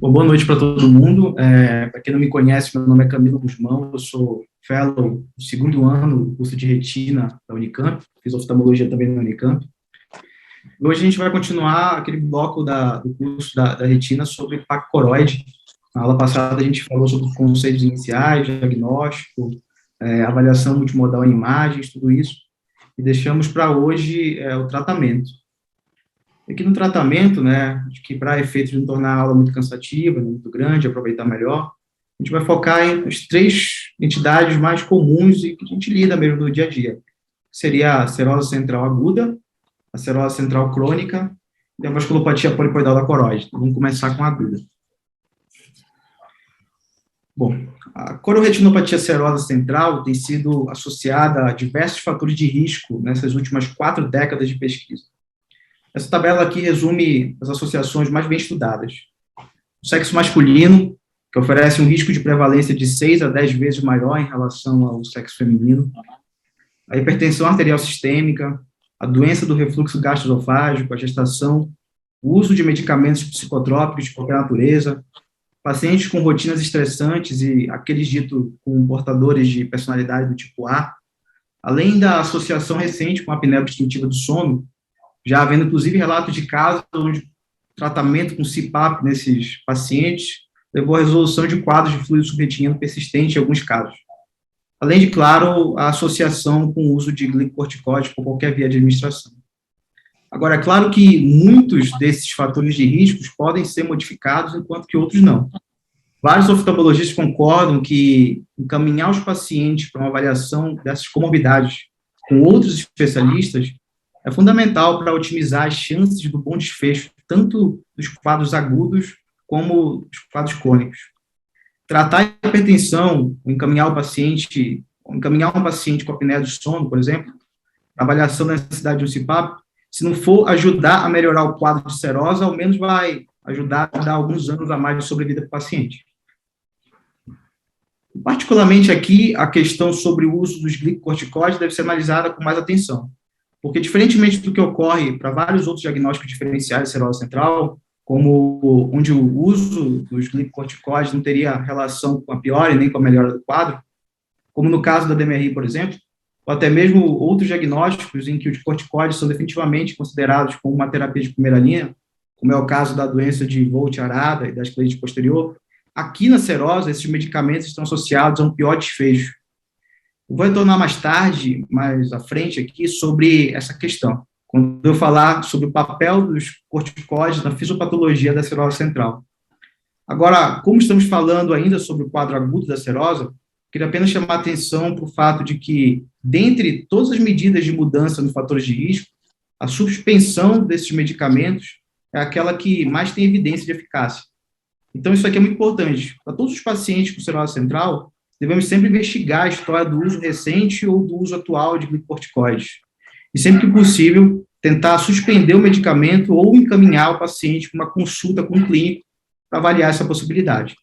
Bom, boa noite para todo mundo. Para quem não me conhece, meu nome é Camilo Guzmão, eu sou fellow do segundo ano do curso de retina da Unicamp, fiz oftalmologia também na Unicamp. E hoje a gente vai continuar aquele bloco do curso da retina sobre placa coroide. Na aula passada a gente falou sobre os conceitos iniciais, diagnóstico, avaliação multimodal em imagens, tudo isso, e deixamos para hoje o tratamento. Aqui no tratamento, né, acho que para efeito de não tornar a aula muito cansativa, muito grande, aproveitar melhor, a gente vai focar em as três entidades mais comuns e que a gente lida mesmo no dia a dia. Seria a serose central aguda, a serose central crônica e a vasculopatia polipoidal da coroide. Então, vamos começar com a aguda. Bom, a cororetinopatia serosa central tem sido associada a diversos fatores de risco nessas últimas 4 décadas de pesquisa. Essa tabela aqui resume as associações mais bem estudadas. O sexo masculino, que oferece um risco de prevalência de 6 a 10 vezes maior em relação ao sexo feminino. A hipertensão arterial sistêmica, a doença do refluxo gastroesofágico, a gestação, o uso de medicamentos psicotrópicos de qualquer natureza, pacientes com rotinas estressantes e aqueles ditos com portadores de personalidade do tipo A, além da associação recente com a apneia obstrutiva do sono, já havendo, inclusive, relatos de casos onde tratamento com CPAP nesses pacientes levou à resolução de quadros de fluido subretiniano persistente em alguns casos. Além de, claro, a associação com o uso de glicocorticoides por qualquer via de administração. Agora, é claro que muitos desses fatores de riscos podem ser modificados, enquanto que outros não. Vários oftalmologistas concordam que encaminhar os pacientes para uma avaliação dessas comorbidades com outros especialistas é fundamental para otimizar as chances do bom desfecho, tanto dos quadros agudos como dos quadros crônicos. Tratar a hipertensão, encaminhar um paciente com apneia do sono, por exemplo, avaliação da necessidade de um CPAP, se não for ajudar a melhorar o quadro de serose, ao menos vai ajudar a dar alguns anos a mais de sobrevida para o paciente. Particularmente aqui, a questão sobre o uso dos glicocorticoides deve ser analisada com mais atenção. Porque, diferentemente do que ocorre para vários outros diagnósticos diferenciais de serose central, como onde o uso dos glicocorticoides não teria relação com a piora e nem com a melhora do quadro, como no caso da DMRI, por exemplo, ou até mesmo outros diagnósticos em que os corticoides são definitivamente considerados como uma terapia de primeira linha, como é o caso da doença de Vogt-Arada e da esclerose posterior, aqui na serose, esses medicamentos estão associados a um pior desfecho. Eu vou retornar mais à frente aqui, sobre essa questão, quando eu falar sobre o papel dos corticoides na fisiopatologia da serose central. Agora, como estamos falando ainda sobre o quadro agudo da serose, queria apenas chamar a atenção para o fato de que, dentre todas as medidas de mudança nos fatores de risco, a suspensão desses medicamentos é aquela que mais tem evidência de eficácia. Então, isso aqui é muito importante. Para todos os pacientes com serose central, devemos sempre investigar a história do uso recente ou do uso atual de glicocorticoides. E sempre que possível, tentar suspender o medicamento ou encaminhar o paciente para uma consulta com um clínico para avaliar essa possibilidade.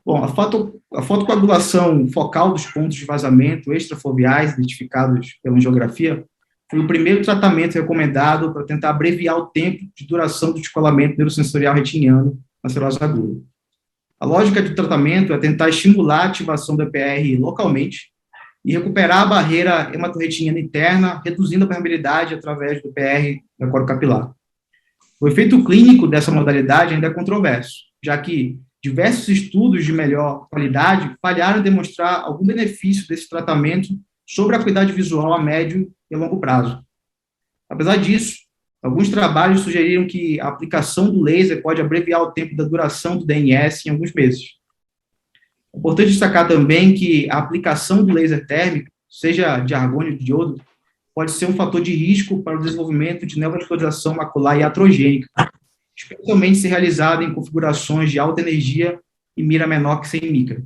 Bom, a fotocoagulação focal dos pontos de vazamento extrafoveais identificados pela angiografia foi o primeiro tratamento recomendado para tentar abreviar o tempo de duração do descolamento neurosensorial retiniano na serose aguda. A lógica de tratamento é tentar estimular a ativação do EPR localmente e recuperar a barreira hematorretiniana interna, reduzindo a permeabilidade através do EPR da corocapilar. O efeito clínico dessa modalidade ainda é controverso, já que diversos estudos de melhor qualidade falharam em demonstrar algum benefício desse tratamento sobre a acuidade visual a médio e longo prazo. Apesar disso, alguns trabalhos sugeriram que a aplicação do laser pode abreviar o tempo da duração do DNS em alguns meses. É importante destacar também que a aplicação do laser térmico, seja de argônio ou de iodo, pode ser um fator de risco para o desenvolvimento de neovascularização macular iatrogênica, especialmente se realizada em configurações de alta energia e mira menor que 100 micra.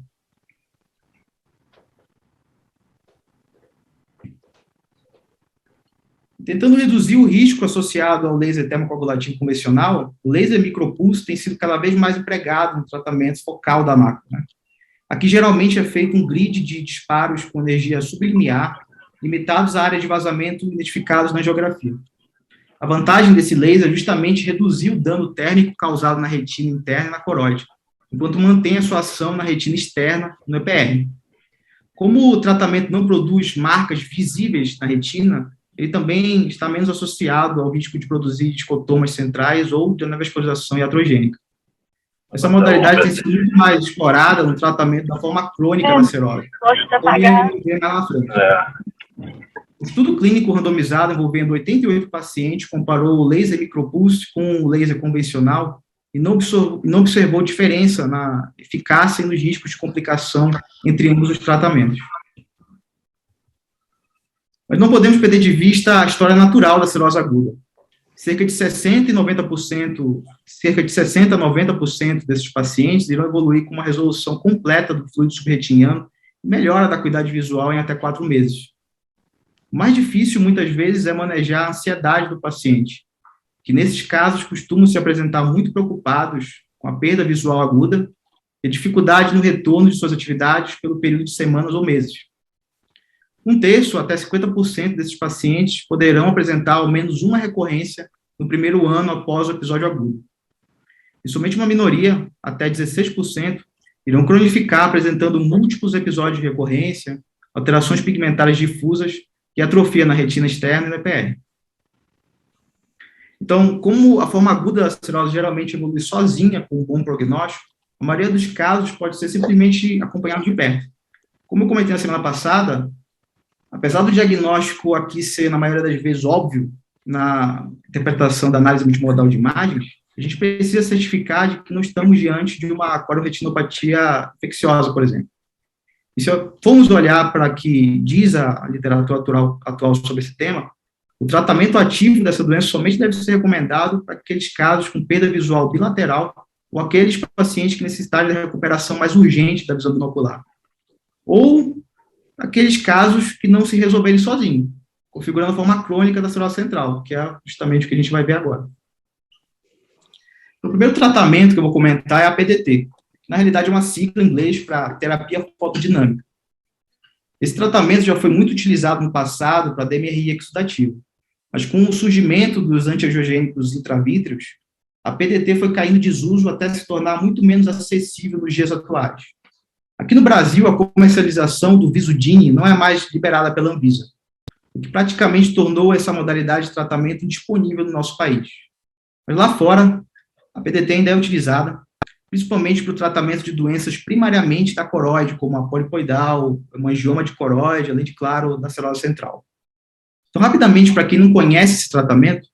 Tentando reduzir o risco associado ao laser termocoagulativo convencional, o laser micropulso tem sido cada vez mais empregado no tratamento focal da mácula, né? Aqui, geralmente, é feito um grid de disparos com energia sublimiar, limitados à área de vazamento identificados na angiografia. A vantagem desse laser é justamente reduzir o dano térmico causado na retina interna e na coroide, enquanto mantém a sua ação na retina externa, no EPR. Como o tratamento não produz marcas visíveis na retina, ele também está menos associado ao risco de produzir escotomas centrais ou de neovascularização iatrogênica. Essa modalidade tem sido muito mais explorada no tratamento da forma crônica da cirrose, como iremos ver lá na frente. O estudo clínico randomizado envolvendo 88 pacientes comparou o laser micropulse com o laser convencional e não observou diferença na eficácia e nos riscos de complicação entre ambos os tratamentos. Mas não podemos perder de vista a história natural da cirrose aguda. Cerca de 60 a 90% desses pacientes irão evoluir com uma resolução completa do fluido subretiniano e melhora da acuidade visual em até 4 meses. O mais difícil, muitas vezes, é manejar a ansiedade do paciente, que nesses casos costumam se apresentar muito preocupados com a perda visual aguda e dificuldade no retorno de suas atividades pelo período de semanas ou meses. 1/3 até 50% desses pacientes poderão apresentar ao menos uma recorrência no primeiro ano após o episódio agudo. E somente uma minoria, até 16%, irão cronificar apresentando múltiplos episódios de recorrência, alterações pigmentárias difusas e atrofia na retina externa e no EPR. Então, como a forma aguda da cirrose geralmente evolui sozinha com um bom prognóstico, a maioria dos casos pode ser simplesmente acompanhado de perto. Como eu comentei na semana passada, apesar do diagnóstico aqui ser, na maioria das vezes, óbvio, na interpretação da análise multimodal de imagens, a gente precisa certificar de que não estamos diante de uma coriorretinopatia infecciosa, por exemplo. E se formos olhar para o que diz a literatura atual sobre esse tema, o tratamento ativo dessa doença somente deve ser recomendado para aqueles casos com perda visual bilateral ou aqueles pacientes que necessitarem de recuperação mais urgente da visão binocular. Ou aqueles casos que não se resolverem sozinhos, configurando a forma crônica da cirrose central, que é justamente o que a gente vai ver agora. O primeiro tratamento que eu vou comentar é a PDT. Na realidade, é uma sigla em inglês para terapia fotodinâmica. Esse tratamento já foi muito utilizado no passado para DMRI exudativo, mas com o surgimento dos antiangiogênicos intravítreos, a PDT foi caindo em desuso até se tornar muito menos acessível nos dias atuais. Aqui no Brasil, a comercialização do Visudini não é mais liberada pela Anvisa, o que praticamente tornou essa modalidade de tratamento indisponível no nosso país. Mas lá fora, a PDT ainda é utilizada, principalmente para o tratamento de doenças primariamente da coroide, como a polipoidal, o angioma de coroide, além de, claro, da cirrose central. Então, rapidamente, para quem não conhece esse tratamento,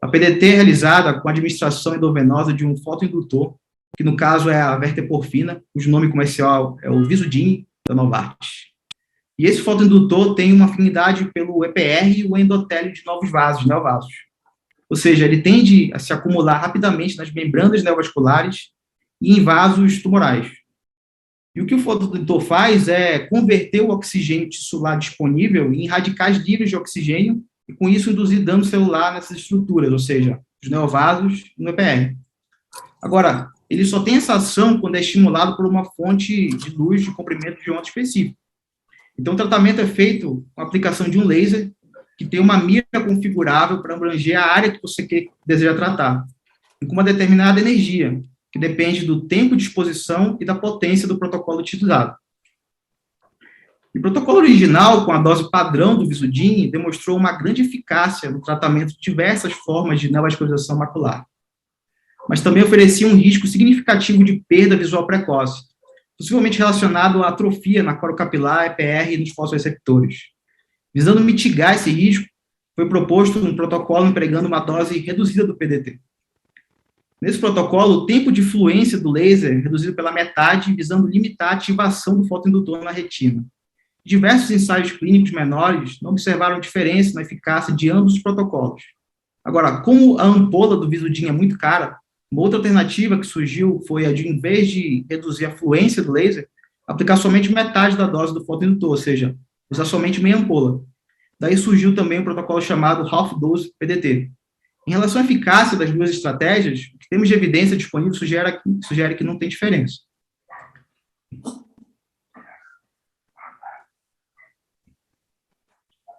a PDT é realizada com a administração endovenosa de um fotoindutor, que no caso é a verteporfina, cujo nome comercial é o Visudini, da Novartis. E esse fotoindutor tem uma afinidade pelo EPR e o endotélio de novos vasos, neovasos. Ou seja, ele tende a se acumular rapidamente nas membranas neovasculares e em vasos tumorais. E o que o fotoindutor faz é converter o oxigênio tissular disponível em radicais livres de oxigênio e, com isso, induzir dano celular nessas estruturas, ou seja, os neovasos no EPR. Agora, ele só tem essa ação quando é estimulado por uma fonte de luz de comprimento de onda específico. Então, o tratamento é feito com a aplicação de um laser que tem uma mira configurável para abranger a área que você deseja tratar, e com uma determinada energia, que depende do tempo de exposição e da potência do protocolo utilizado. O protocolo original, com a dose padrão do Visudini, demonstrou uma grande eficácia no tratamento de diversas formas de neovascularização macular, mas também oferecia um risco significativo de perda visual precoce, possivelmente relacionado à atrofia na corocapilar, EPR e nos fosforeceptores. Visando mitigar esse risco, foi proposto um protocolo empregando uma dose reduzida do PDT. Nesse protocolo, o tempo de fluência do laser é reduzido pela metade, visando limitar a ativação do fotoindutor na retina. Diversos ensaios clínicos menores não observaram diferença na eficácia de ambos os protocolos. Agora, como a ampola do Visudini é muito cara, uma outra alternativa que surgiu foi a de, em vez de reduzir a fluência do laser, aplicar somente metade da dose do fotoindutor, ou seja, usar somente meia ampola. Daí surgiu também um protocolo chamado half-dose PDT. Em relação à eficácia das duas estratégias, o que temos de evidência disponível sugere que não tem diferença.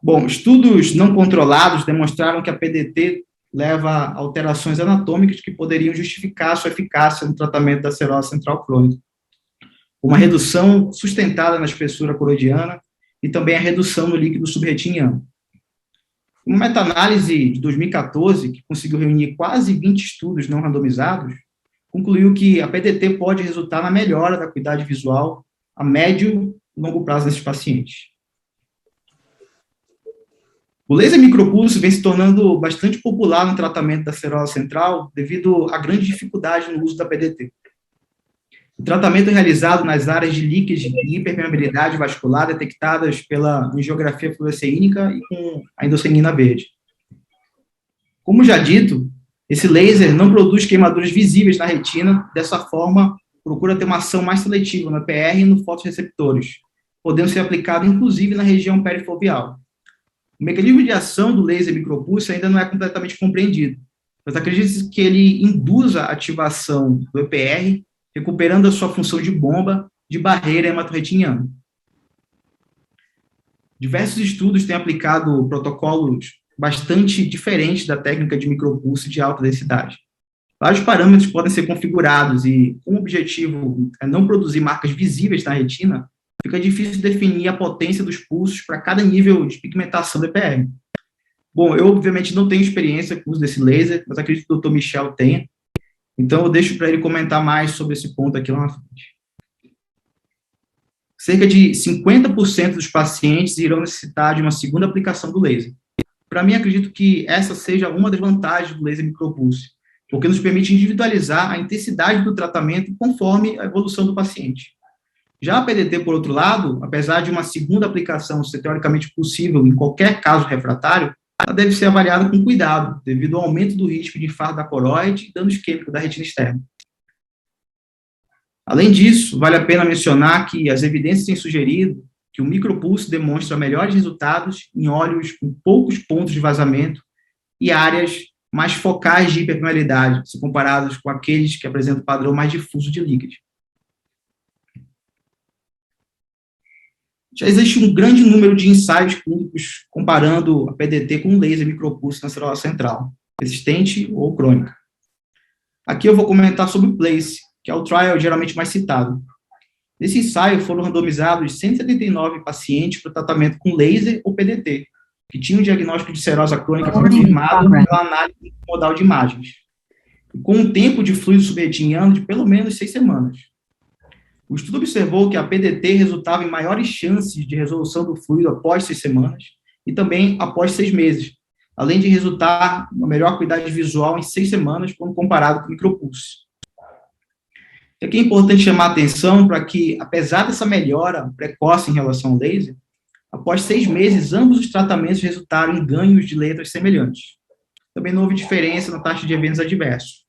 Bom, estudos não controlados demonstraram que a PDT leva a alterações anatômicas que poderiam justificar sua eficácia no tratamento da cirrose central crônica. Uma redução sustentada na espessura coroidiana e também a redução no líquido subretiniano. Uma meta-análise de 2014, que conseguiu reunir quase 20 estudos não randomizados, concluiu que a PDT pode resultar na melhora da acuidade visual a médio e longo prazo nesses pacientes. O laser micropulso vem se tornando bastante popular no tratamento da cirrose central devido à grande dificuldade no uso da PDT. O tratamento é realizado nas áreas de leakage e hiperpermeabilidade vascular detectadas pela angiografia fluoresceínica e com a endossenina verde. Como já dito, esse laser não produz queimaduras visíveis na retina, dessa forma, procura ter uma ação mais seletiva no EPR e no fotorreceptores, podendo ser aplicado inclusive na região perifoveal. O mecanismo de ação do laser micropulso ainda não é completamente compreendido, mas acredita-se que ele induza a ativação do EPR, recuperando a sua função de bomba de barreira hematorretiniana. Diversos estudos têm aplicado protocolos bastante diferentes da técnica de micropulso de alta densidade. Vários parâmetros podem ser configurados e, com o objetivo é não produzir marcas visíveis na retina, fica difícil definir a potência dos pulsos para cada nível de pigmentação do EPR. Bom, eu obviamente não tenho experiência com o uso desse laser, mas acredito que o Dr. Michel tenha, então eu deixo para ele comentar mais sobre esse ponto aqui lá na frente. Cerca de 50% dos pacientes irão necessitar de uma segunda aplicação do laser. Para mim, acredito que essa seja uma das vantagens do laser micropulso, porque nos permite individualizar a intensidade do tratamento conforme a evolução do paciente. Já a PDT, por outro lado, apesar de uma segunda aplicação ser teoricamente possível em qualquer caso refratário, ela deve ser avaliada com cuidado, devido ao aumento do risco de infarto da coroide e dano isquêmico da retina externa. Além disso, vale a pena mencionar que as evidências têm sugerido que o micropulso demonstra melhores resultados em olhos com poucos pontos de vazamento e áreas mais focais de hiperpermeabilidade, se comparados com aqueles que apresentam padrão mais difuso de líquido. Já existe um grande número de ensaios clínicos comparando a PDT com o laser micropulso na cirrose central, resistente ou crônica. Aqui eu vou comentar sobre o PLACE, que é o trial geralmente mais citado. Nesse ensaio foram randomizados 179 pacientes para o tratamento com laser ou PDT, que tinham um diagnóstico de cirrose crônica confirmado pela análise modal de imagens, com um tempo de fluido subretiniano de pelo menos 6 semanas. O estudo observou que a PDT resultava em maiores chances de resolução do fluido após 6 semanas e também após 6 meses, além de resultar uma melhor acuidade visual em 6 semanas quando comparado com o micropulso. Aqui é importante chamar a atenção para que, apesar dessa melhora precoce em relação ao laser, após 6 meses, ambos os tratamentos resultaram em ganhos de letras semelhantes. Também não houve diferença na taxa de eventos adversos.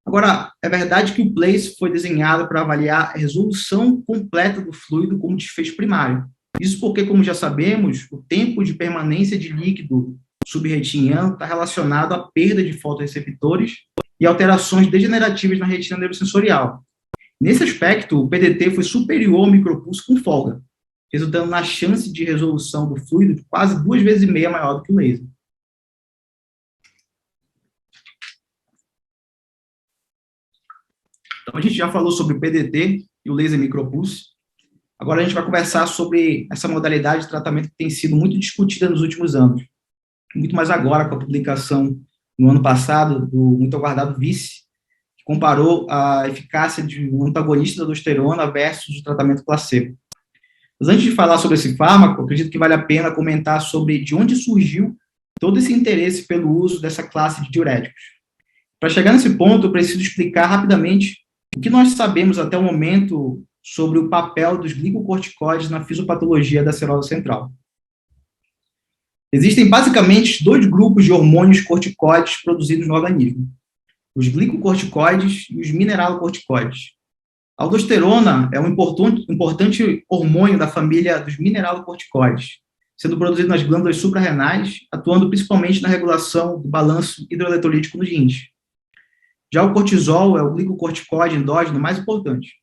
Agora, é verdade que o PLACE foi desenhado para avaliar a resolução completa do fluido como desfecho primário. Isso porque, como já sabemos, o tempo de permanência de líquido subretiniano está relacionado à perda de fotorreceptores e alterações degenerativas na retina neurosensorial. Nesse aspecto, o PDT foi superior ao micropulso com folga, resultando na chance de resolução do fluido de quase 2,5 vezes maior do que o laser. Então, a gente já falou sobre o PDT e o laser micropulso. Agora a gente vai conversar sobre essa modalidade de tratamento que tem sido muito discutida nos últimos anos. Muito mais agora com a publicação no ano passado do muito aguardado VICE, que comparou a eficácia de um antagonista da aldosterona versus o tratamento placebo. Mas antes de falar sobre esse fármaco, acredito que vale a pena comentar sobre de onde surgiu todo esse interesse pelo uso dessa classe de diuréticos. Para chegar nesse ponto, eu preciso explicar rapidamente o que nós sabemos até o momento sobre o papel dos glicocorticoides na fisiopatologia da cirrose central. Existem basicamente 2 grupos de hormônios corticoides produzidos no organismo: os glicocorticoides e os mineralocorticoides. A aldosterona é um importante hormônio da família dos mineralocorticoides, sendo produzido nas glândulas suprarrenais, atuando principalmente na regulação do balanço hidroeletrolítico nos rins. Já o cortisol é o glicocorticoide endógeno mais importante,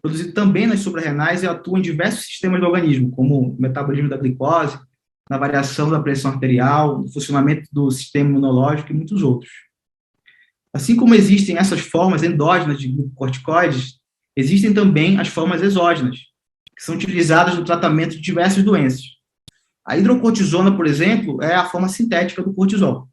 produzido também nas suprarrenais e atua em diversos sistemas do organismo, como o metabolismo da glicose, na variação da pressão arterial, no funcionamento do sistema imunológico e muitos outros. Assim como existem essas formas endógenas de glicocorticoides, existem também as formas exógenas, que são utilizadas no tratamento de diversas doenças. A hidrocortisona, por exemplo, é a forma sintética do cortisol.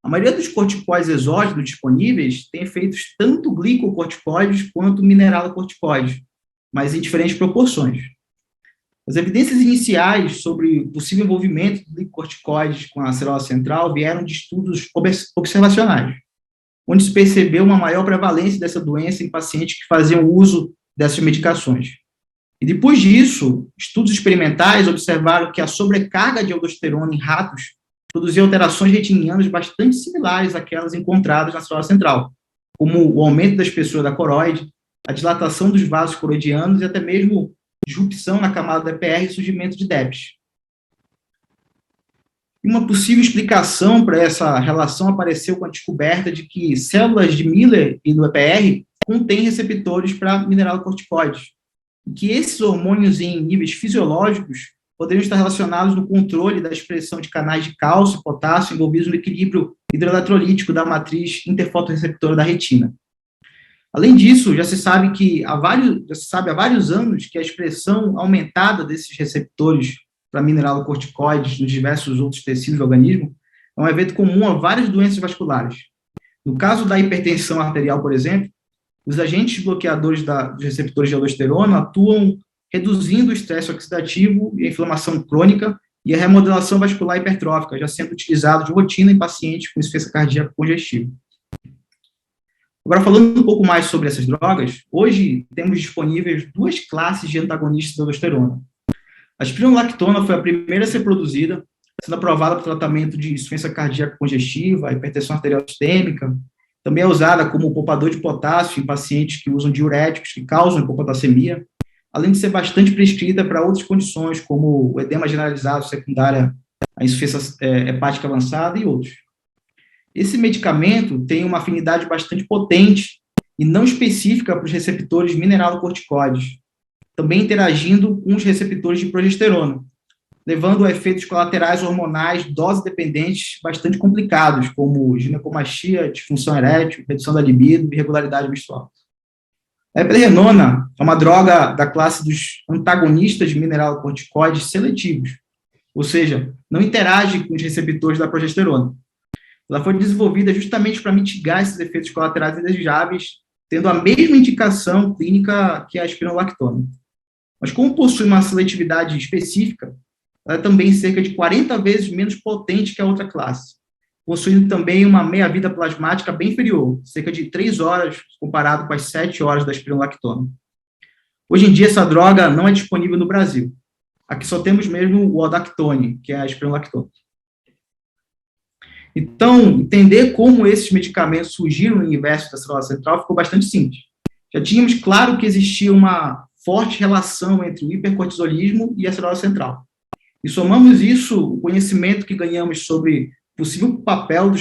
A maioria dos corticoides exógenos disponíveis tem efeitos tanto glicocorticoides quanto mineralocorticoides, mas em diferentes proporções. As evidências iniciais sobre o possível envolvimento de glicocorticoides com a cerose central vieram de estudos observacionais, onde se percebeu uma maior prevalência dessa doença em pacientes que faziam uso dessas medicações. E depois disso, estudos experimentais observaram que a sobrecarga de aldosterona em ratos produzia alterações retinianas bastante similares àquelas encontradas na cerose central, como o aumento da espessura da coroide, a dilatação dos vasos coroidianos e até mesmo disrupção na camada do EPR e surgimento de DEPs. Uma possível explicação para essa relação apareceu com a descoberta de que células de Miller e do EPR contêm receptores para mineralocorticoides, e que esses hormônios em níveis fisiológicos poderiam estar relacionados no controle da expressão de canais de cálcio e potássio envolvidos no equilíbrio hidroeletrolítico da matriz interfotorreceptora da retina. Além disso, já se sabe há vários anos que a expressão aumentada desses receptores para mineralocorticoides nos diversos outros tecidos do organismo é um evento comum a várias doenças vasculares. No caso da hipertensão arterial, por exemplo, os agentes bloqueadores dos receptores de aldosterona atuam reduzindo o estresse oxidativo e a inflamação crônica e a remodelação vascular hipertrófica, já sendo utilizado de rotina em pacientes com insuficiência cardíaca congestiva. Agora, falando um pouco mais sobre essas drogas, hoje temos disponíveis duas classes de antagonistas da aldosterona. A espironolactona foi a primeira a ser produzida, sendo aprovada para o tratamento de insuficiência cardíaca congestiva, hipertensão arterial sistêmica. Também é usada como poupador de potássio em pacientes que usam diuréticos que causam hipopotassemia, além de ser bastante prescrita para outras condições, como o edema generalizado secundária à insuficiência hepática avançada e outros. Esse medicamento tem uma afinidade bastante potente e não específica para os receptores mineralocorticoides, também interagindo com os receptores de progesterona, levando a efeitos colaterais hormonais dose-dependentes bastante complicados, como ginecomastia, disfunção erétil, redução da libido e irregularidade menstrual. A eplerenona é uma droga da classe dos antagonistas de mineralocorticoides seletivos, ou seja, não interage com os receptores da progesterona. Ela foi desenvolvida justamente para mitigar esses efeitos colaterais indesejáveis, tendo a mesma indicação clínica que a espironolactona. Mas como possui uma seletividade específica, ela é também cerca de 40 vezes menos potente que a outra classe, possuindo também uma meia-vida plasmática bem inferior, cerca de 3 horas, comparado com as 7 horas da espironolactona. Hoje em dia, essa droga não é disponível no Brasil. Aqui só temos mesmo o Odactone, que é a espironolactona. Então, entender como esses medicamentos surgiram no universo da célula central ficou bastante simples. Já tínhamos claro que existia uma forte relação entre o hipercortisolismo e a célula central. E somamos isso, o conhecimento que ganhamos sobre o possível papel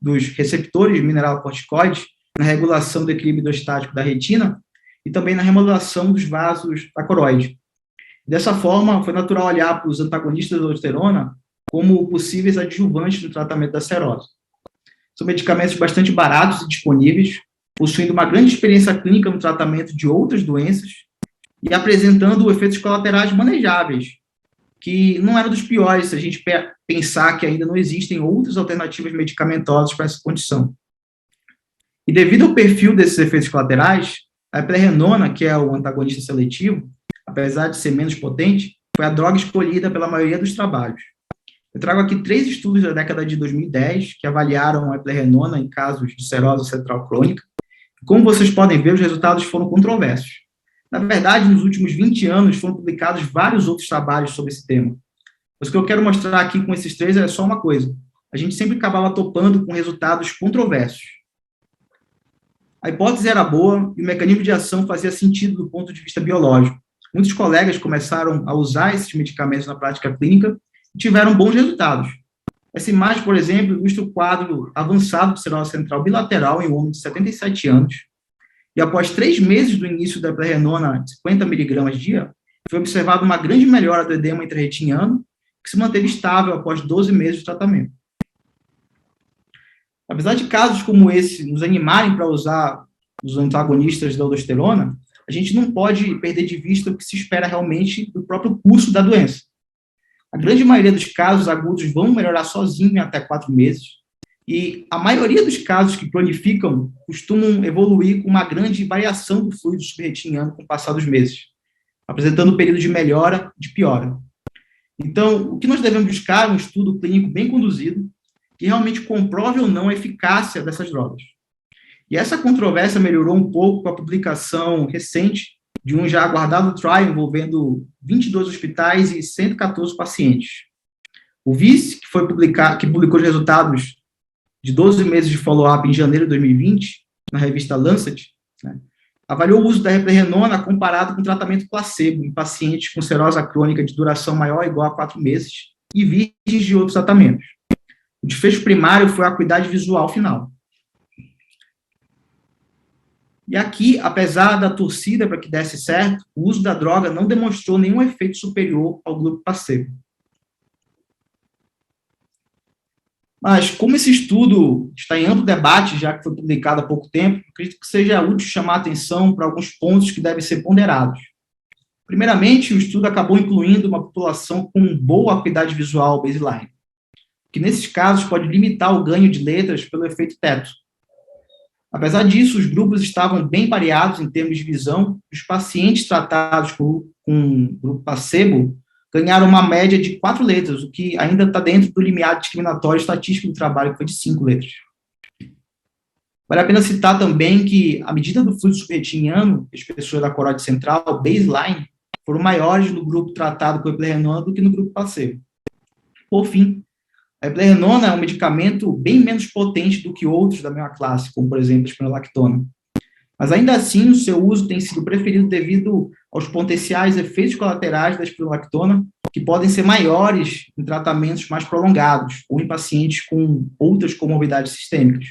dos receptores mineralocorticoides na regulação do equilíbrio hidrostático da retina e também na remodelação dos vasos da coroide. Dessa forma, foi natural olhar para os antagonistas da aldosterona como possíveis adjuvantes no tratamento da cerose. São medicamentos bastante baratos e disponíveis, possuindo uma grande experiência clínica no tratamento de outras doenças e apresentando efeitos colaterais manejáveis, que não eram dos piores se a gente pensar que ainda não existem outras alternativas medicamentosas para essa condição. E devido ao perfil desses efeitos colaterais, a eplerenona, que é o antagonista seletivo, apesar de ser menos potente, foi a droga escolhida pela maioria dos trabalhos. Eu trago aqui 3 estudos da década de 2010 que avaliaram a eplerenona em casos de cerose central crônica. Como vocês podem ver, os resultados foram controversos. Na verdade, nos últimos 20 anos foram publicados vários outros trabalhos sobre esse tema. Mas o que eu quero mostrar aqui com esses 3 é só uma coisa. A gente sempre acabava topando com resultados controversos. A hipótese era boa e o mecanismo de ação fazia sentido do ponto de vista biológico. Muitos colegas começaram a usar esses medicamentos na prática clínica e tiveram bons resultados. Essa imagem, por exemplo, ilustra o quadro avançado de cerose central bilateral em um homem de 77 anos. E após 3 meses do início da eplerenona de 50 mg dia, foi observada uma grande melhora do edema intrarretiniano que se manteve estável após 12 meses de tratamento. Apesar de casos como esse nos animarem para usar os antagonistas da aldosterona, a gente não pode perder de vista o que se espera realmente do próprio curso da doença. A grande maioria dos casos agudos vão melhorar sozinho em até 4 meses, e a maioria dos casos que cronificam costumam evoluir com uma grande variação do fluido subretiniano com o passar dos meses, apresentando um período de melhora e de piora. Então, o que nós devemos buscar é um estudo clínico bem conduzido, que realmente comprove ou não a eficácia dessas drogas. E essa controvérsia melhorou um pouco com a publicação recente de um já aguardado trial envolvendo 22 hospitais e 114 pacientes. O VICE, que publicou os resultados de 12 meses de follow-up em janeiro de 2020, na revista Lancet, né, avaliou o uso da eplerenona comparado com tratamento placebo em pacientes com cirrose crônica de duração maior ou igual a 4 meses e virgens de outros tratamentos. O desfecho primário foi a acuidade visual final. E aqui, apesar da torcida para que desse certo, o uso da droga não demonstrou nenhum efeito superior ao grupo placebo. Mas, como esse estudo está em amplo debate, já que foi publicado há pouco tempo, acredito que seja útil chamar a atenção para alguns pontos que devem ser ponderados. Primeiramente, o estudo acabou incluindo uma população com boa acuidade visual baseline, que nesses casos pode limitar o ganho de letras pelo efeito teto. Apesar disso, os grupos estavam bem pareados em termos de visão, os pacientes tratados com grupo placebo ganharam uma média de 4 letras, o que ainda está dentro do limiar discriminatório estatístico do trabalho, que foi de 5 letras. Vale a pena citar também que a medida do fluido subretiniano, espessura da coroide central, baseline, foram maiores no grupo tratado com eplerenona do que no grupo placebo. Por fim, a eplerenona é um medicamento bem menos potente do que outros da mesma classe, como, por exemplo, a espironolactona. Mas, ainda assim, o seu uso tem sido preferido devido aos potenciais efeitos colaterais da espironolactona, que podem ser maiores em tratamentos mais prolongados ou em pacientes com outras comorbidades sistêmicas.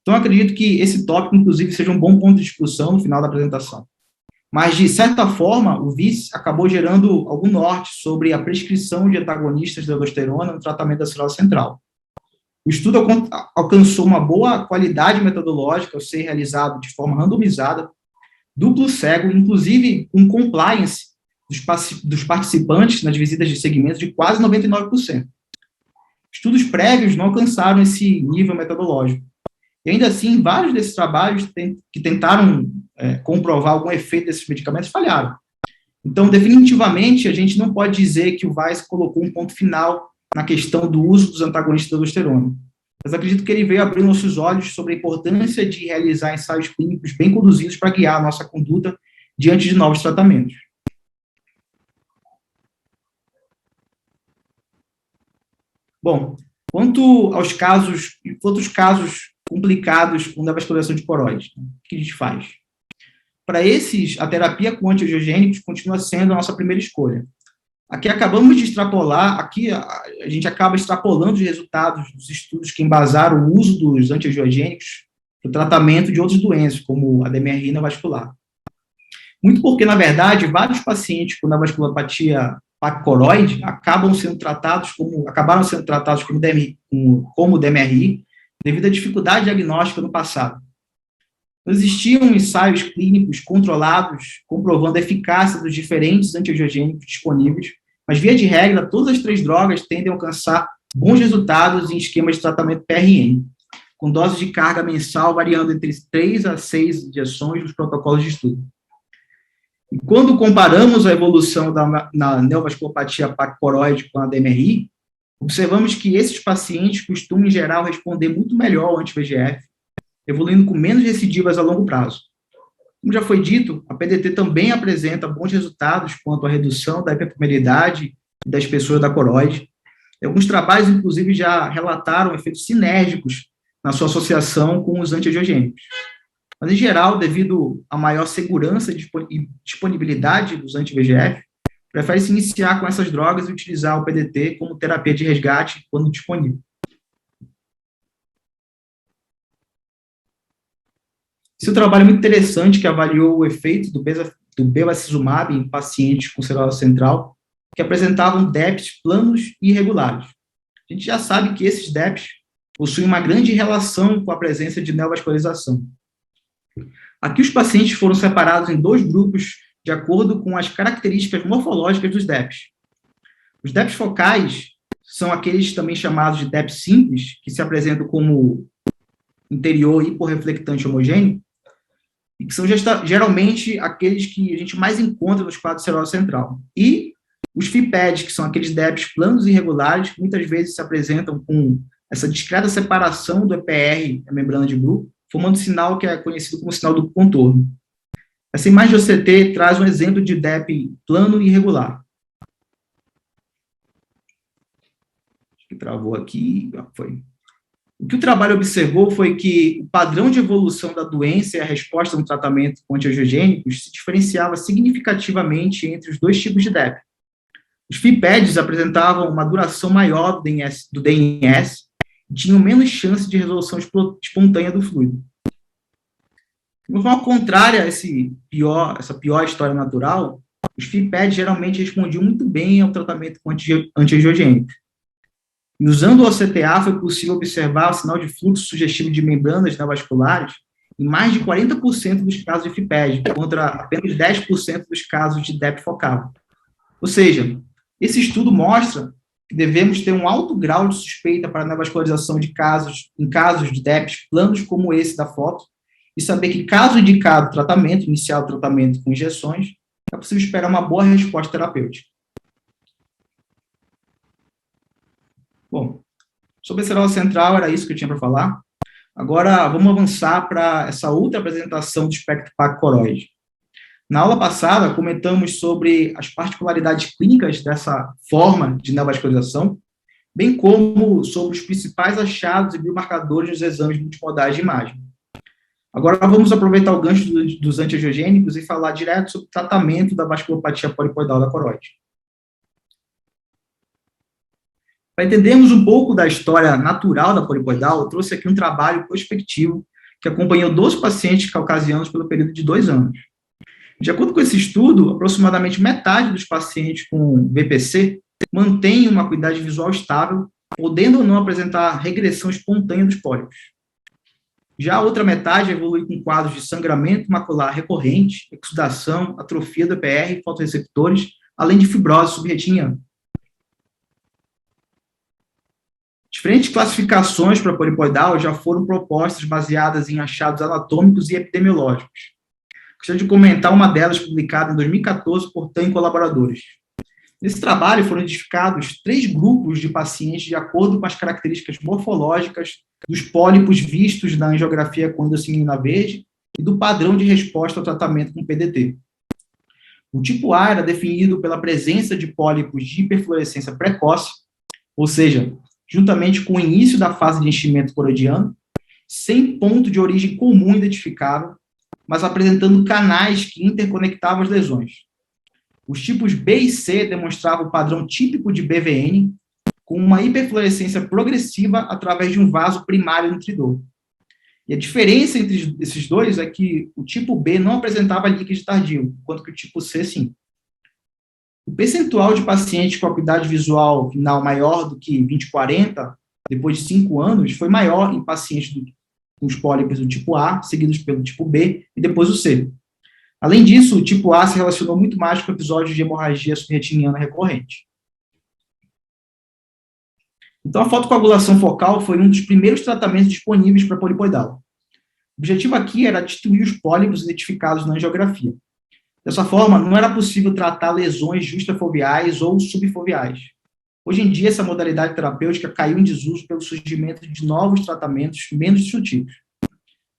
Então, acredito que esse tópico, inclusive, seja um bom ponto de discussão no final da apresentação. Mas, de certa forma, o VICE acabou gerando algum norte sobre a prescrição de antagonistas da aldosterona no tratamento da cirrose central. O estudo alcançou uma boa qualidade metodológica ao ser realizado de forma randomizada, duplo cego, inclusive com compliance dos participantes nas visitas de segmento de quase 99%. Estudos prévios não alcançaram esse nível metodológico. E ainda assim, vários desses trabalhos que tentaram comprovar algum efeito desses medicamentos falharam. Então, definitivamente, a gente não pode dizer que o Weiss colocou um ponto final na questão do uso dos antagonistas da aldosterona. Mas acredito que ele veio abrir nossos olhos sobre a importância de realizar ensaios clínicos bem conduzidos para guiar a nossa conduta diante de novos tratamentos. Bom, quanto aos outros casos complicados com nevascularização de coroide, o que a gente faz? Para esses, a terapia com antiangiogênicos continua sendo a nossa primeira escolha. Aqui acabamos de extrapolar, a gente acaba extrapolando os resultados dos estudos que embasaram o uso dos antiangiogênicos para o tratamento de outras doenças, como a DMRI nevascular. Muito porque, na verdade, vários pacientes com nevasculopatia pacocoroide acabaram sendo tratados como DMRI devido à dificuldade diagnóstica no passado. Não existiam ensaios clínicos controlados comprovando a eficácia dos diferentes antiangiogênicos disponíveis, mas, via de regra, todas as 3 drogas tendem a alcançar bons resultados em esquemas de tratamento PRN, com doses de carga mensal variando entre 3 a 6 injeções nos protocolos de estudo. E quando comparamos a evolução na neovasculopatia pacocoroide com a DMRI, observamos que esses pacientes costumam, em geral, responder muito melhor ao anti-VEGF, evoluindo com menos recidivas a longo prazo. Como já foi dito, a PDT também apresenta bons resultados quanto à redução da hiperpermeabilidade e da espessura da coroide. E alguns trabalhos, inclusive, já relataram efeitos sinérgicos na sua associação com os antiangiogênicos. Mas, em geral, devido à maior segurança e disponibilidade dos anti-VEGF, prefere-se iniciar com essas drogas e utilizar o PDT como terapia de resgate quando disponível. Esse é um trabalho muito interessante que avaliou o efeito do bevacizumab em pacientes com cirrose central que apresentavam DEPs planos e irregulares. A gente já sabe que esses DEPs possuem uma grande relação com a presença de neovascularização. Aqui os pacientes foram separados em 2 grupos de acordo com as características morfológicas dos DEPs. Os DEPs focais são aqueles também chamados de DEPs simples, que se apresentam como interior hiporreflectante homogêneo, e que são geralmente aqueles que a gente mais encontra nos quadros serosos central. E os FIPEDs, que são aqueles DEPs planos e irregulares, que muitas vezes se apresentam com essa discreta separação do EPR, a membrana de Bruch, formando um sinal que é conhecido como sinal do contorno. Essa imagem de OCT traz um exemplo de DEP plano e irregular. Acho que travou aqui. Foi. O que o trabalho observou foi que o padrão de evolução da doença e a resposta no tratamento com antiangiogênicos se diferenciava significativamente entre os 2 tipos de DEP. Os FIPEDs apresentavam uma duração maior do DNS e tinham menos chance de resolução espontânea do fluido. De uma forma contrária a essa pior história natural, os FIPEDs geralmente respondiam muito bem ao tratamento com antiangiogênicos. E usando o OCTA, foi possível observar o sinal de fluxo sugestivo de membranas neovasculares em mais de 40% dos casos de FIPED, contra apenas 10% dos casos de DEP focal. Ou seja, esse estudo mostra que devemos ter um alto grau de suspeita para a neovascularização em casos de DEPs planos como esse da foto, e saber que, caso indicado tratamento, iniciar o tratamento com injeções, é possível esperar uma boa resposta terapêutica. Bom, sobre a serose central, era isso que eu tinha para falar. Agora, vamos avançar para essa outra apresentação do espectro plaque-coroide. Na aula passada, comentamos sobre as particularidades clínicas dessa forma de neovascularização, bem como sobre os principais achados e biomarcadores nos exames multimodais de imagem. Agora, vamos aproveitar o gancho dos antiangiogênicos e falar direto sobre o tratamento da vasculopatia polipoidal da coroide. Para entendermos um pouco da história natural da polipoidal, eu trouxe aqui um trabalho prospectivo que acompanhou 12 pacientes caucasianos pelo período de 2 anos. De acordo com esse estudo, aproximadamente metade dos pacientes com VPC mantém uma acuidade visual estável, podendo ou não apresentar regressão espontânea dos pólipos. Já a outra metade evolui com quadros de sangramento macular recorrente, exudação, atrofia do EPR e fotorreceptores, além de fibrose subretiniana. Diferentes classificações para polipoidal já foram propostas baseadas em achados anatômicos e epidemiológicos. Gostaria de comentar uma delas publicada em 2014 por TAN e colaboradores. Nesse trabalho foram identificados 3 grupos de pacientes de acordo com as características morfológicas dos pólipos vistos na angiografia com endossinina verde e do padrão de resposta ao tratamento com PDT. O tipo A era definido pela presença de pólipos de hiperfluorescência precoce, ou seja, juntamente com o início da fase de enchimento coroidiano, sem ponto de origem comum identificável, mas apresentando canais que interconectavam as lesões. Os tipos B e C demonstravam o padrão típico de BVN, com uma hiperfluorescência progressiva através de um vaso primário nutridor. E a diferença entre esses dois é que o tipo B não apresentava líquido tardio, enquanto que o tipo C, sim. O percentual de pacientes com acuidade visual final maior do que 20/40, depois de 5 anos, foi maior em pacientes com os pólipos do tipo A, seguidos pelo tipo B e depois o C. Além disso, o tipo A se relacionou muito mais com episódios de hemorragia subretiniana recorrente. Então, a fotocoagulação focal foi um dos primeiros tratamentos disponíveis para polipoidal. O objetivo aqui era destruir os pólipos identificados na angiografia. Dessa forma, não era possível tratar lesões justafoveais ou subfoveais. Hoje em dia, essa modalidade terapêutica caiu em desuso pelo surgimento de novos tratamentos menos destrutivos.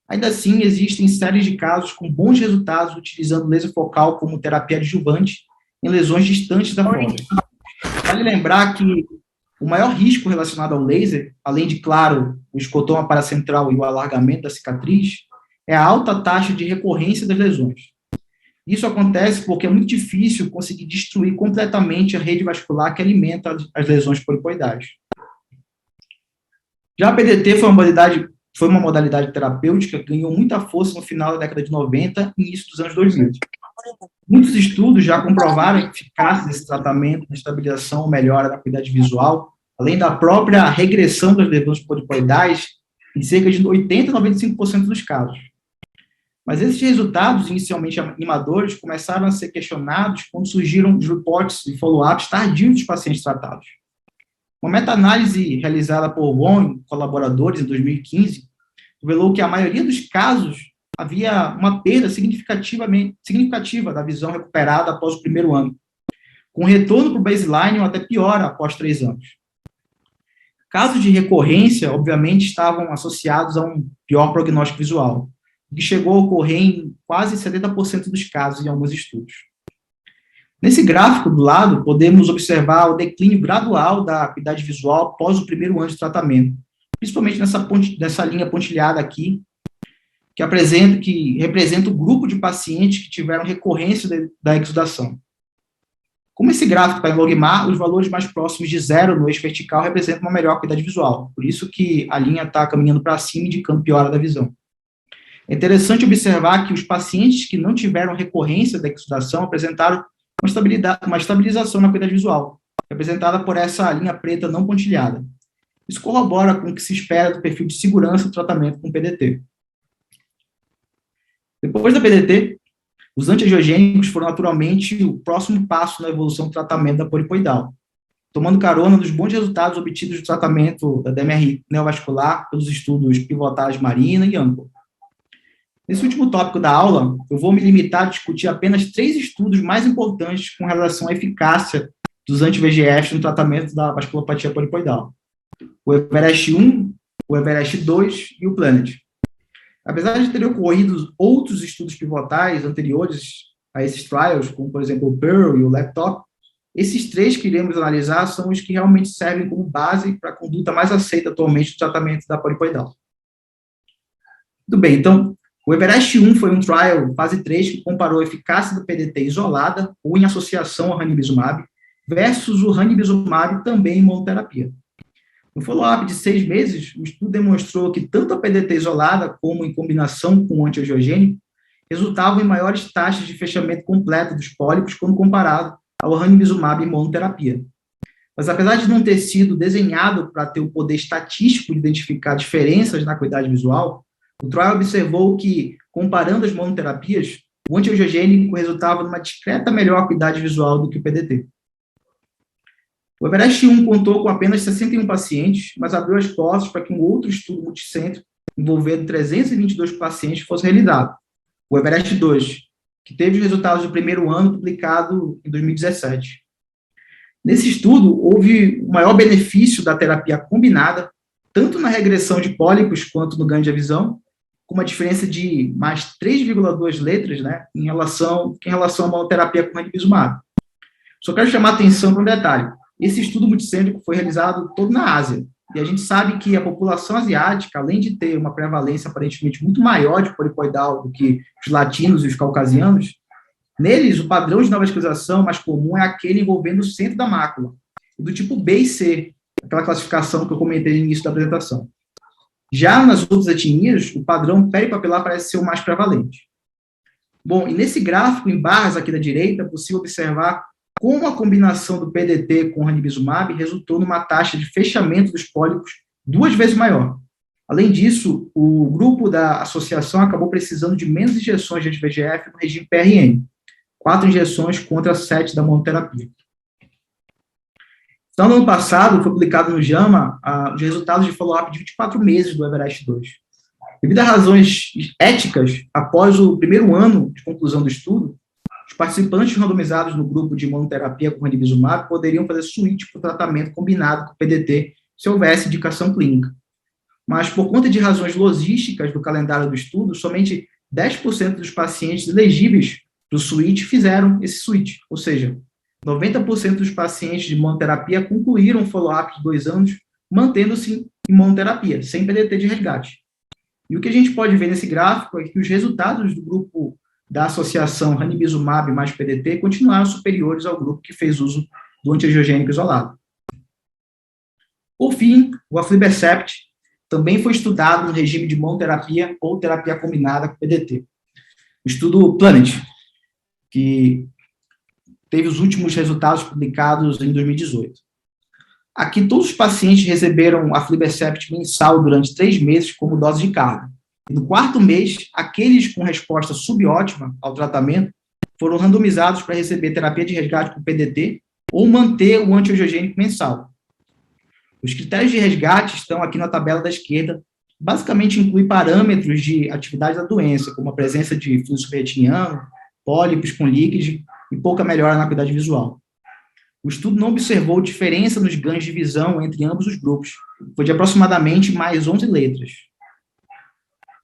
Ainda assim, existem séries de casos com bons resultados utilizando laser focal como terapia adjuvante em lesões distantes da fossa. Vale lembrar que o maior risco relacionado ao laser, além de, claro, o escotoma paracentral e o alargamento da cicatriz, é a alta taxa de recorrência das lesões. Isso acontece porque é muito difícil conseguir destruir completamente a rede vascular que alimenta as lesões polipoidais. Já a PDT foi uma modalidade terapêutica que ganhou muita força no final da década de 90 e início dos anos 2000. Muitos estudos já comprovaram a eficácia desse tratamento na estabilização ou melhora da acuidade visual, além da própria regressão das lesões polipoidais, em cerca de 80 a 95% dos casos. Mas esses resultados, inicialmente animadores, começaram a ser questionados quando surgiram os reportes e follow-ups tardios dos pacientes tratados. Uma meta-análise realizada por Wong e colaboradores em 2015 revelou que a maioria dos casos havia uma perda significativa da visão recuperada após o primeiro ano, com retorno para o baseline ou até pior após 3 anos. Casos de recorrência, obviamente, estavam associados a um pior prognóstico visual, o que chegou a ocorrer em quase 70% dos casos em alguns estudos. Nesse gráfico do lado, podemos observar o declínio gradual da acuidade visual após o primeiro ano de tratamento, principalmente nessa linha pontilhada aqui, que representa o grupo de pacientes que tiveram recorrência da exudação. Como esse gráfico está em logmar, os valores mais próximos de zero no eixo vertical representam uma melhor acuidade visual, por isso que a linha está caminhando para cima, indicando piora da visão. É interessante observar que os pacientes que não tiveram recorrência da exudação apresentaram uma estabilização na acuidade visual, representada por essa linha preta não pontilhada. Isso corrobora com o que se espera do perfil de segurança do tratamento com PDT. Depois da PDT, os antiangiogênicos foram naturalmente o próximo passo na evolução do tratamento da polipoidal, tomando carona dos bons resultados obtidos do tratamento da DMRI neovascular pelos estudos Pivotage Marina e Amplo. Nesse último tópico da aula, eu vou me limitar a discutir apenas 3 estudos mais importantes com relação à eficácia dos anti-VEGF no tratamento da vasculopatia polipoidal. O Everest 1, o Everest 2 e o Planet. Apesar de terem ocorrido outros estudos pivotais anteriores a esses trials, como, por exemplo, o Pearl e o Laptop, esses 3 que iremos analisar são os que realmente servem como base para a conduta mais aceita atualmente do tratamento da polipoidal. Tudo bem, então, o Everest 1 foi um trial, fase 3, que comparou a eficácia do PDT isolada ou em associação ao ranibizumab versus o ranibizumab também em monoterapia. No follow-up de 6 meses, o estudo demonstrou que tanto a PDT isolada como em combinação com o antiangiogênico resultavam em maiores taxas de fechamento completo dos pólipos quando comparado ao ranibizumab em monoterapia. Mas apesar de não ter sido desenhado para ter o poder estatístico de identificar diferenças na acuidade visual, o trial observou que, comparando as monoterapias, o antiangiogênico resultava numa discreta melhor acuidade visual do que o PDT. O Everest 1 contou com apenas 61 pacientes, mas abriu as portas para que um outro estudo multicêntrico, envolvendo 322 pacientes, fosse realizado. O Everest 2, que teve os resultados do primeiro ano, publicado em 2017. Nesse estudo, houve o maior benefício da terapia combinada, tanto na regressão de pólipos quanto no ganho de visão, com uma diferença de mais 3,2 letras, né, em relação à monoterapia com ranibizumab. Só quero chamar a atenção para um detalhe. Esse estudo multicêntrico foi realizado todo na Ásia, e a gente sabe que a população asiática, além de ter uma prevalência aparentemente muito maior de polipoidal do que os latinos e os caucasianos, neles o padrão de neovascularização mais comum é aquele envolvendo o centro da mácula, do tipo B e C, aquela classificação que eu comentei no início da apresentação. Já nas outras etnias, o padrão peripapilar parece ser o mais prevalente. Bom, e nesse gráfico, em barras aqui da direita, é possível observar como a combinação do PDT com o ranibizumab resultou numa taxa de fechamento dos pólipos 2 vezes maior. Além disso, o grupo da associação acabou precisando de menos injeções de anti-VEGF no regime PRN, 4 injeções contra 7 da monoterapia. Então, no ano passado, foi publicado no JAMA os resultados de follow-up de 24 meses do Everest 2. Devido a razões éticas, após o primeiro ano de conclusão do estudo, os participantes randomizados no grupo de monoterapia com ranibizumab poderiam fazer switch para o tratamento combinado com o PDT se houvesse indicação clínica. Mas, por conta de razões logísticas do calendário do estudo, somente 10% dos pacientes elegíveis para o switch fizeram esse switch, ou seja, 90% dos pacientes de monoterapia concluíram o follow-up de 2 anos, mantendo-se em monoterapia, sem PDT de resgate. E o que a gente pode ver nesse gráfico é que os resultados do grupo da associação ranibizumab mais PDT continuaram superiores ao grupo que fez uso do antiangiogênico isolado. Por fim, o aflibercept também foi estudado no regime de monoterapia ou terapia combinada com PDT. O estudo Planet. que teve os últimos resultados publicados em 2018. Aqui, todos os pacientes receberam aflibercept mensal durante 3 meses como dose de carga. E no 4º mês, aqueles com resposta subótima ao tratamento foram randomizados para receber terapia de resgate com PDT ou manter o antiangiogênico mensal. Os critérios de resgate estão aqui na tabela da esquerda, basicamente inclui parâmetros de atividade da doença, como a presença de fluxo retiniano, pólipos com líquido e pouca melhora na acuidade visual. O estudo não observou diferença nos ganhos de visão entre ambos os grupos, foi de aproximadamente mais 11 letras.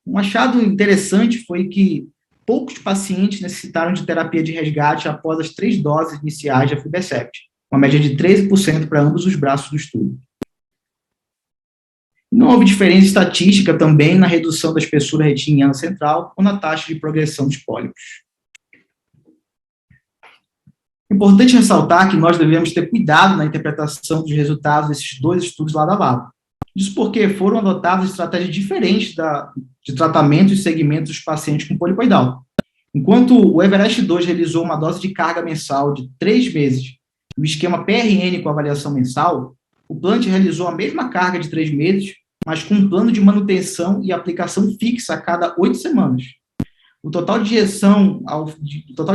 Um achado interessante foi que poucos pacientes necessitaram de terapia de resgate após as 3 doses iniciais de aflibercept, uma média de 13% para ambos os braços do estudo. Não houve diferença estatística também na redução da espessura retiniana central ou na taxa de progressão dos pólipos. É importante ressaltar que nós devemos ter cuidado na interpretação dos resultados desses 2 estudos lado a lado. Isso porque foram adotadas estratégias diferentes de tratamento e segmento dos pacientes com polipoidal. Enquanto o Everest-2 realizou uma dose de carga mensal de 3 meses e o esquema PRN com avaliação mensal, o Planet realizou a mesma carga de 3 meses, mas com um plano de manutenção e aplicação fixa a cada 8 semanas. O total de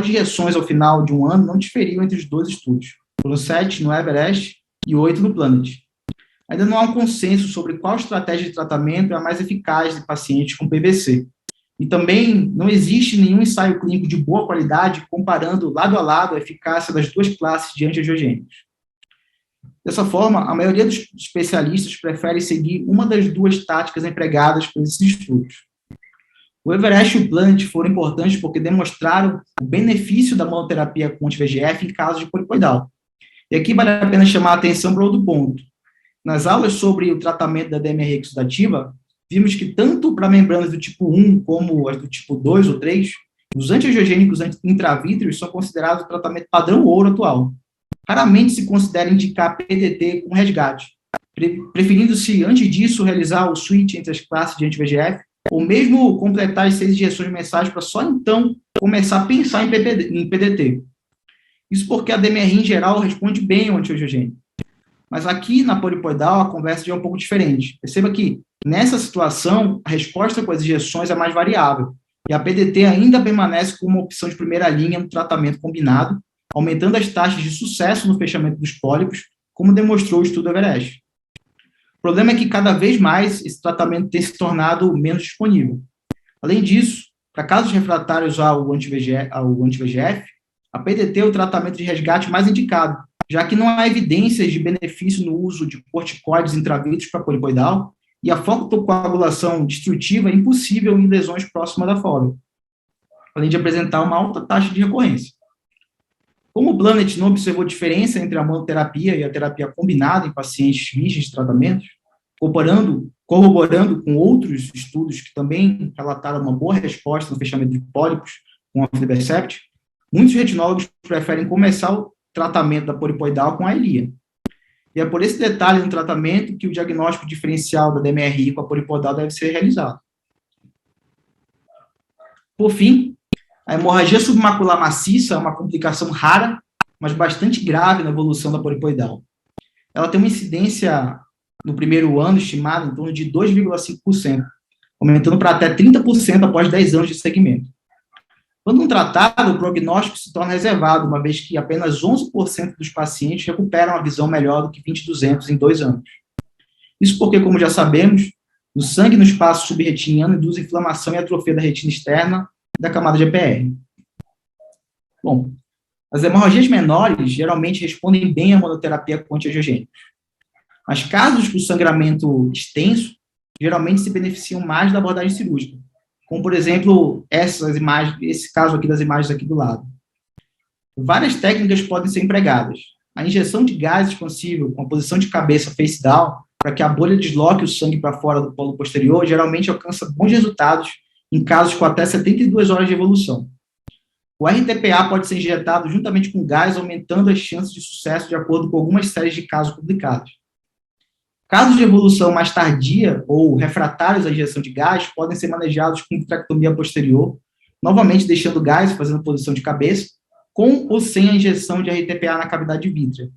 injeções ao final de um ano não diferiu entre os 2 estudos. Foram 7 no Everest e 8 no Planet. Ainda não há um consenso sobre qual estratégia de tratamento é a mais eficaz de pacientes com PBC. E também não existe nenhum ensaio clínico de boa qualidade comparando lado a lado a eficácia das 2 classes de antiangiogênicos. Dessa forma, a maioria dos especialistas prefere seguir uma das 2 táticas empregadas por esses estudos. O Everest e o Planet foram importantes porque demonstraram o benefício da monoterapia com anti-VEGF em casos de polipoidal. E aqui vale a pena chamar a atenção para outro ponto. Nas aulas sobre o tratamento da DMR exudativa, vimos que tanto para membranas do tipo 1 como as do tipo 2 ou 3, os antiangiogênicos intravítreos são considerados o tratamento padrão ouro atual. Raramente se considera indicar PDT com resgate, preferindo-se, antes disso, realizar o switch entre as classes de anti-VEGF, ou mesmo completar as 6 injeções mensais para só então começar a pensar em PDT. Isso porque a DMR, em geral, responde bem ao antiangiogênico. Mas aqui, na polipoidal, a conversa já é um pouco diferente. Perceba que, nessa situação, a resposta com as injeções é mais variável, e a PDT ainda permanece como uma opção de primeira linha no tratamento combinado, aumentando as taxas de sucesso no fechamento dos pólipos, como demonstrou o estudo Everest. O problema é que, cada vez mais, esse tratamento tem se tornado menos disponível. Além disso, para casos refratários ao anti-VEGF, a PDT é o tratamento de resgate mais indicado, já que não há evidências de benefício no uso de corticoides intravítreos para polipoidal, e a fotocoagulação destrutiva é impossível em lesões próximas da fóvea, além de apresentar uma alta taxa de recorrência. Como o Planet não observou diferença entre a monoterapia e a terapia combinada em pacientes virgens de tratamentos, corroborando com outros estudos que também relataram uma boa resposta no fechamento de pólipos com aflibercept, muitos retinólogos preferem começar o tratamento da polipoidal com a Eylea. E é por esse detalhe no tratamento que o diagnóstico diferencial da DMRI com a polipoidal deve ser realizado. Por fim, a hemorragia submacular maciça é uma complicação rara, mas bastante grave na evolução da polipoidal. Ela tem uma incidência no primeiro ano estimada em torno de 2,5%, aumentando para até 30% após 10 anos de segmento. Quando não tratado, o prognóstico se torna reservado, uma vez que apenas 11% dos pacientes recuperam a visão melhor do que 20/200 em 2 anos. Isso porque, como já sabemos, o sangue no espaço subretiniano induz inflamação e atrofia da retina externa e da camada de EPR. Bom, as hemorragias menores geralmente respondem bem à monoterapia com antiangiogênicos. Mas casos com sangramento extenso geralmente se beneficiam mais da abordagem cirúrgica, como, por exemplo, essas imagens, esse caso aqui das imagens aqui do lado. Várias técnicas podem ser empregadas. A injeção de gás expansível com a posição de cabeça face down, para que a bolha desloque o sangue para fora do polo posterior, geralmente alcança bons resultados em casos com até 72 horas de evolução. O RTPA pode ser injetado juntamente com gás, aumentando as chances de sucesso de acordo com algumas séries de casos publicados. Casos de evolução mais tardia ou refratários à injeção de gás podem ser manejados com vitrectomia posterior, novamente deixando gás, fazendo posição de cabeça, com ou sem a injeção de RTPA na cavidade vítrea.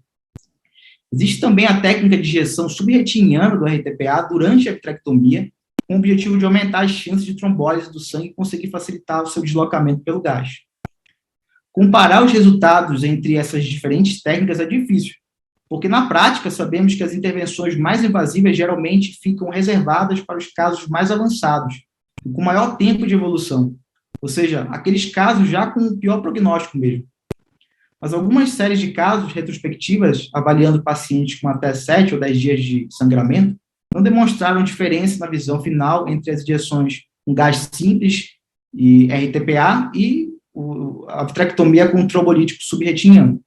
Existe também a técnica de injeção subretiniana do RTPA durante a vitrectomia, com o objetivo de aumentar as chances de trombólise do sangue e conseguir facilitar o seu deslocamento pelo gás. Comparar os resultados entre essas diferentes técnicas é difícil, porque na prática sabemos que as intervenções mais invasivas geralmente ficam reservadas para os casos mais avançados, e com maior tempo de evolução, ou seja, aqueles casos já com o pior prognóstico mesmo. Mas algumas séries de casos retrospectivas, avaliando pacientes com até 7 ou 10 dias de sangramento, não demonstraram diferença na visão final entre as injeções com gás simples e RTPA e a vitrectomia com trombolítico subretiniano.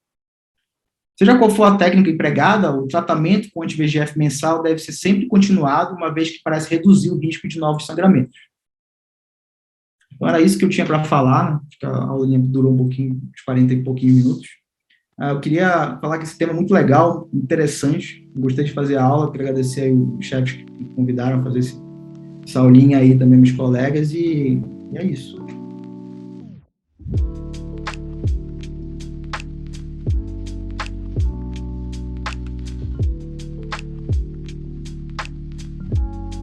Seja qual for a técnica empregada, o tratamento com anti-VEGF mensal deve ser sempre continuado, uma vez que parece reduzir o risco de novos sangramentos. Então, era isso que eu tinha para falar, né? Acho que a aulinha durou um pouquinho, uns 40 e pouquinhos minutos. Eu queria falar que esse tema é muito legal, interessante, gostei de fazer a aula, queria agradecer aí os chefes que me convidaram a fazer essa aulinha aí, também meus colegas, e é isso.